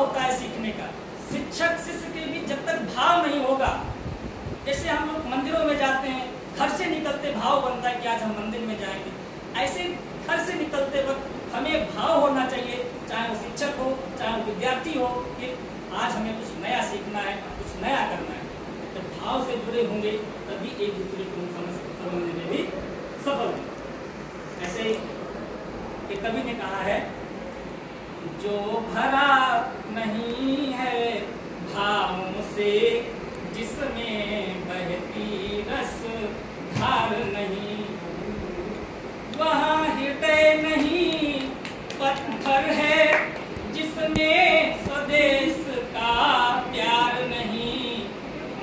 होता है सीखने का। शिक्षक शिष्य के बीच जब तक भाव नहीं होगा, जैसे हम लोग मंदिरों में जाते हैं, घर से निकलते भाव बनता है कि आज हम मंदिर में जाएंगे, ऐसे घर से निकलते वक्त हमें भाव होना चाहिए, चाहे वो शिक्षक हो चाहे वो विद्यार्थी हो, कि आज हमें कुछ नया सीखना है, कुछ नया करना है। जब भाव से जुड़े होंगे तभी एक दूसरे को समझने में भी सफल होंगे। ऐसे ही एक कवि ने कहा है, जो भरा नहीं है भावों से, जिसमें बहती रस धार नहीं, वहाँ हृदय नहीं पत्थर है, जिसमें स्वदेश का प्यार नहीं।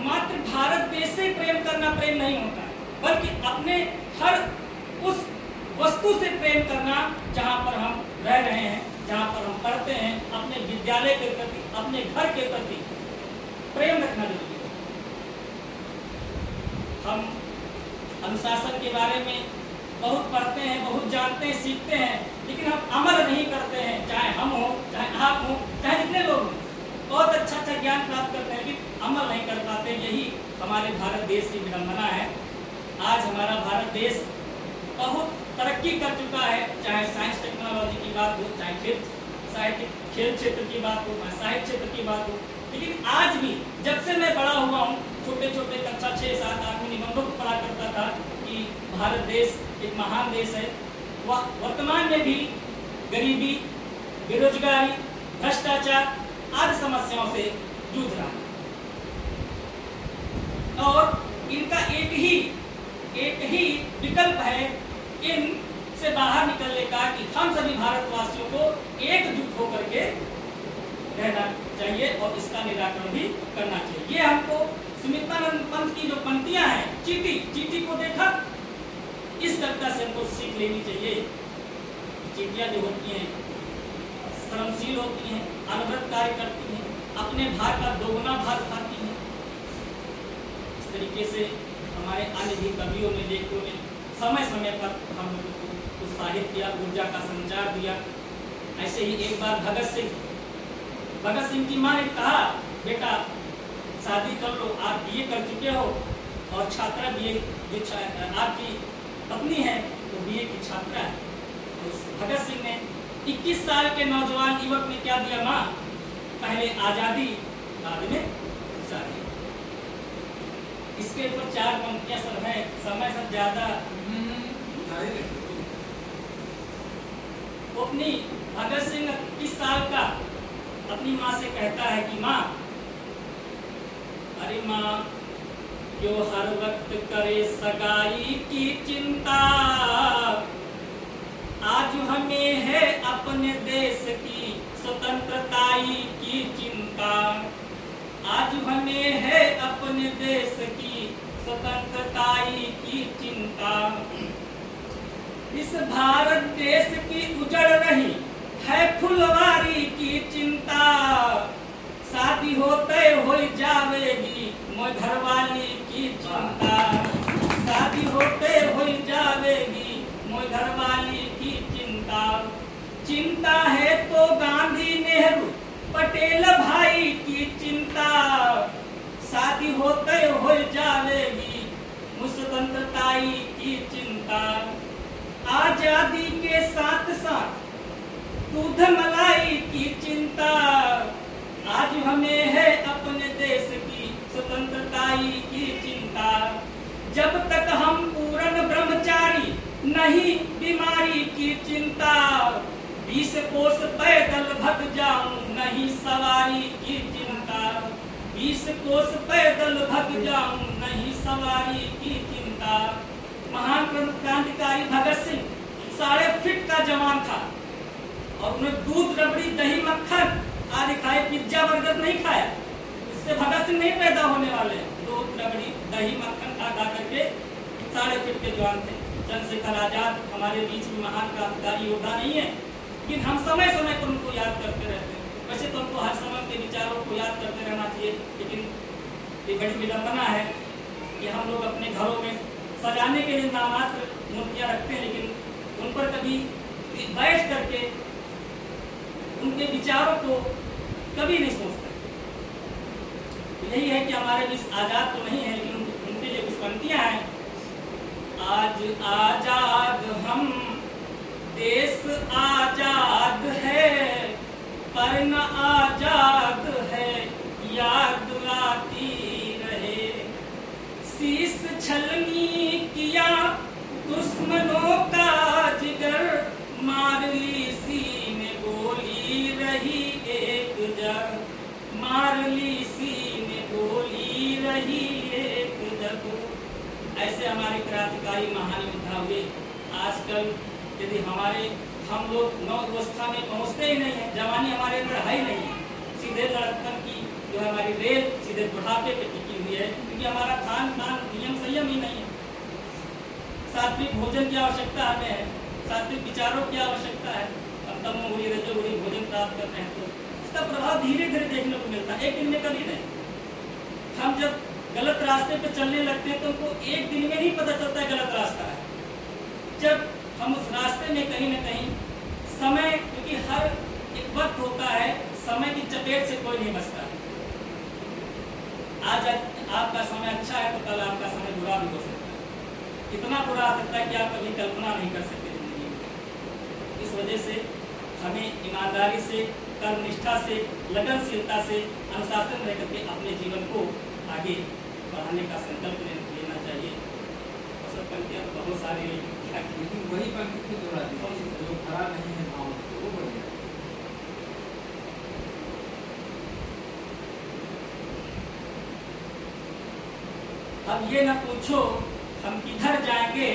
मात्र भारत देश से प्रेम करना प्रेम नहीं होता, बल्कि अपने हर उस वस्तु से प्रेम करना जहाँ पर हम रह रहे हैं, जहाँ पर हम पढ़ते हैं, अपने विद्यालय के प्रति, अपने घर के प्रति प्रेम रखना जरूरी है। हम अनुशासन के बारे में बहुत पढ़ते हैं, बहुत जानते हैं, सीखते हैं, लेकिन हम अमल नहीं करते हैं। चाहे हम हो, चाहे आप हो, चाहे जितने लोग हों, बहुत अच्छा ज्ञान प्राप्त करते हैं, लेकिन अमल नहीं कर पाते। यही हमारे भारत देश की विडंबना है। आज हमारा भारत देश बहुत तरक्की कर चुका है, चाहे साइंस टेक्नोलॉजी की बात हो, चाहे खेल क्षेत्र की बात हो, चाहे साहित्य क्षेत्र की बात हो, लेकिन आज भी जब से मैं बड़ा हुआ हूँ, छोटे छोटे कक्षा 6-7 आठवीं निबंधों को पढ़ा करता था कि भारत देश एक महान देश है। वह वर्तमान में भी गरीबी, बेरोजगारी, भ्रष्टाचार आदि समस्याओं से जूझ रहा है, और इनका एक ही विकल्प है इनसे बाहर निकलने का, कि हम सभी भारतवासियों को एकजुट होकर के रहना चाहिए और इसका निराकरण भी करना चाहिए। ये हमको सुमित्रानंद पंत की जो पंक्तियां हैं, चीटी को देखा, इस कविता से हमको सीख लेनी चाहिए। चीटियां जो होती हैं श्रमशील होती हैं, अनवरत कार्य करती हैं, अपने भार का दोगुना भार उठाती हैं। इस तरीके से हमारे अन्य भी कवियों ने, लेखकों ने समय समय पर हम लोगों को उत्साहित किया, ऊर्जा का संचार दिया। ऐसे ही एक बार भगत सिंह की माँ ने कहा, बेटा शादी कर लो, आप बीए कर चुके हो, और छात्रा बीए, जो आपकी पत्नी है वो बीए की छात्रा है। तो भगत सिंह ने 21 साल के नौजवान युवक ने क्या दिया, माँ पहले आजादी बाद में शादी। इसके ऊपर 4 पंक्तियां सब हैं, समय सब ज्यादा। अपनी भगत सिंह 21 साल का अपनी माँ से कहता है कि माँ, अरे माँ जो हर वक्त करे सगाई की चिंता, आज हमें है अपने देश की स्वतंत्रताई की चिंता, आज हमें है अपने देश की स्वतंत्रताई की चिंता। इस भारत देश की उजड़ रही है फुलवारी की चिंता, शादी होते हो जावेगी मोर घरवाली की चिंता, शादी होते हो जावेगी मोर घरवाली की चिंता। चिंता है तो गांधी नेहरू पटेल भाई की चिंता, शादी होते हो जावेगी स्वतंत्रताई की चिंता। आजादी के साथ साथ दूध मलाई की चिंता, आज हमें है अपने देश की स्वतंत्रताई की चिंता। जब तक हम पूर्ण ब्रह्मचारी नहीं बीमारी की चिंता, 20 कोस पैदल भग जाऊं नहीं सवारी की चिंता, 20 कोस पैदल भग जाऊं नहीं सवारी की चिंता। महान क्रांतिकारी भगत सिंह 6.5 फीट का जवान था, और उन्हें दूध, रबड़ी, दही, मक्खन आदि खाए, पिज्जा बर्गर नहीं खाया। इससे भगत सिंह नहीं पैदा होने वाले। दूध, रबड़ी, दही, मक्खन खा करके 6.5 फीट के जवान थे। चंद्रशेखर आजाद हमारे बीच में महान क्रांतिकारी योद्धा नहीं है, लेकिन हम समय समय पर उनको याद करते रहते हैं। वैसे तो हमको हर समय के विचारों को याद करते रहना चाहिए, लेकिन ये बड़ी विडंबना है कि हम लोग अपने घरों में सजाने के लिए नामात्र मूर्तियाँ रखते हैं, लेकिन उन पर कभी बैठ करके उनके विचारों को कभी नहीं सोच सकते। तो यही है कि हमारे बीच आजाद तो नहीं है, लेकिन उनके लिए कुछ पंक्तियां हैं। आज आजाद हम, देश आजाद है, पर न आजाद है याद आती रहे। शीश छलनी किया दुश्मनों का जिगर, मार ली सीने गोली रही एक जग, मार ली सीने गोली रही एक जग। ऐसे हमारे क्रांतिकारी महान योद्धा हुए। आजकल यदि हम लोग नौअवस्था में पहुंचते ही नहीं है, जवानी हमारे अंदर है ही नहीं है, सीधे लड़कपन की जो है हमारी रेल सीधे बुढ़ापे पे टिकी हुई है, क्योंकि हमारा खान पान नियम संयम ही नहीं है। सात्विक भोजन की आवश्यकता हमें है, सात्विक विचारों की आवश्यकता है। हम तमोगुणी रजोगुणी भोजन प्राप्त करते हैं तो इसका प्रभाव धीरे धीरे देखने को मिलता है, एक दिन में कभी नहीं। हम जब गलत रास्ते पे चलने लगते हैं तो उनको एक दिन में नहीं पता चलता है गलत रास्ता है। जब हम उस रास्ते में कहीं न कहीं समय, क्योंकि हर एक वक्त होता है, समय की चपेट से कोई नहीं बचता है। आज आपका समय अच्छा है तो कल आपका समय बुरा भी हो सकता है, इतना बुरा आ सकता है कि आप कभी कल्पना नहीं कर सकते जिंदगी में। इस वजह से हमें ईमानदारी से, कर्मनिष्ठा से, लगनशीलता से, अनुशासन रह करके अपने जीवन को आगे बढ़ाने का संकल्प लेना चाहिए। और सब पंक्तियाँ तो बहुत सारी, लेकिन वही पंक्ति को दोहरा दी, जो खरा नहीं है भाव वो बढ़ जाए। अब ये न पूछो हम किधर जाएंगे,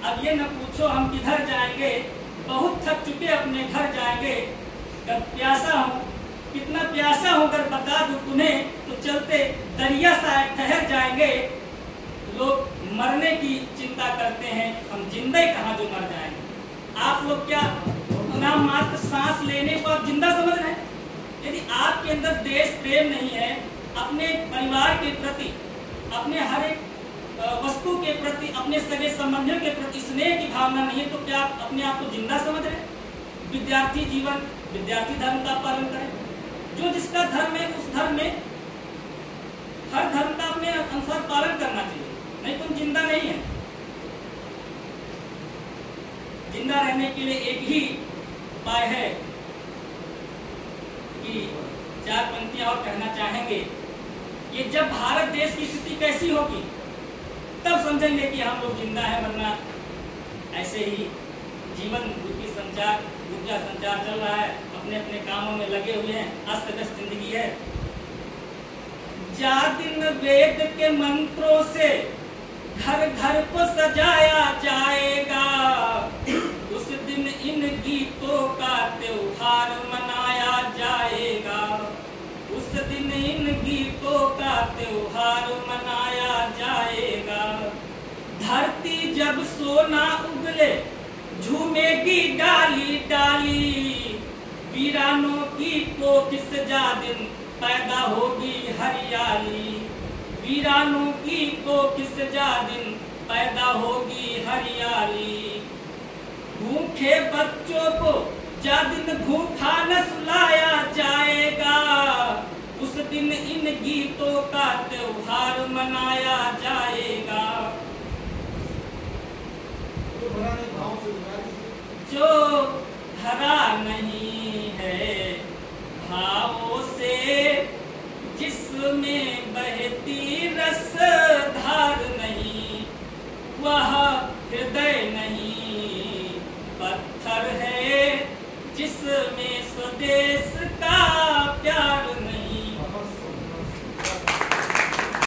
अब ये न पूछो हम किधर जाएंगे, बहुत थक चुके अपने घर जाएंगे। अगर प्यासा हूँ, कितना प्यासा हूँ अगर बता दूं तुम्हें, तो चलते दरिया सा ठहर जाएंगे। लोग मरने की चिंता करते हैं, हम जिंदा कहाँ जो मर जाएंगे। आप लोग क्या नाम मात्र सांस लेने को आप जिंदा समझ रहे हैं? यदि आपके अंदर देश प्रेम नहीं है, अपने परिवार के प्रति, अपने हर एक वस्तु के प्रति, अपने सगे संबंधियों के प्रति स्नेह की भावना नहीं है, तो क्या आप अपने आप को जिंदा समझ रहे हैं? विद्यार्थी जीवन, विद्यार्थी धर्म का पालन करें। जो जिसका धर्म है उस धर्म में, हर धर्म का अपने अनुसार पालन करना चाहिए, नहीं तुम जिंदा नहीं है। जिंदा रहने के लिए एक ही उपाय है कि चार पंक्तियां और कहना चाहेंगे। ये जब भारत देश की स्थिति कैसी होगी तब समझेंगे कि हम लोग जिंदा है, वरना ऐसे ही जीवन रूपी संचार, ऊर्जा संचार चल रहा है, अपने अपने कामों में लगे हुए हैं, अस्त व्यस्त जिंदगी है। जा दिन वेद के मंत्रों से घर घर को सजाया जाएगा, उस दिन इन गीतों का त्योहार मनाया जाएगा, उस दिन इन गीतों का त्योहार मनाया जाएगा। धरती जब सोना उगले झूमेगी डाली डाली, वीरानों की कोख से जा दिन पैदा होगी हरियाली, वीरानों की कोख से जा दिन पैदा होगी हरियाली। भूखे बच्चों को जा दिन भूखा न सुलाया जाएगा, उस दिन इन गीतों का त्योहार मनाया जाएगा। जो भरा नहीं है भावों से, जिसमें बहती रस धार नहीं, वह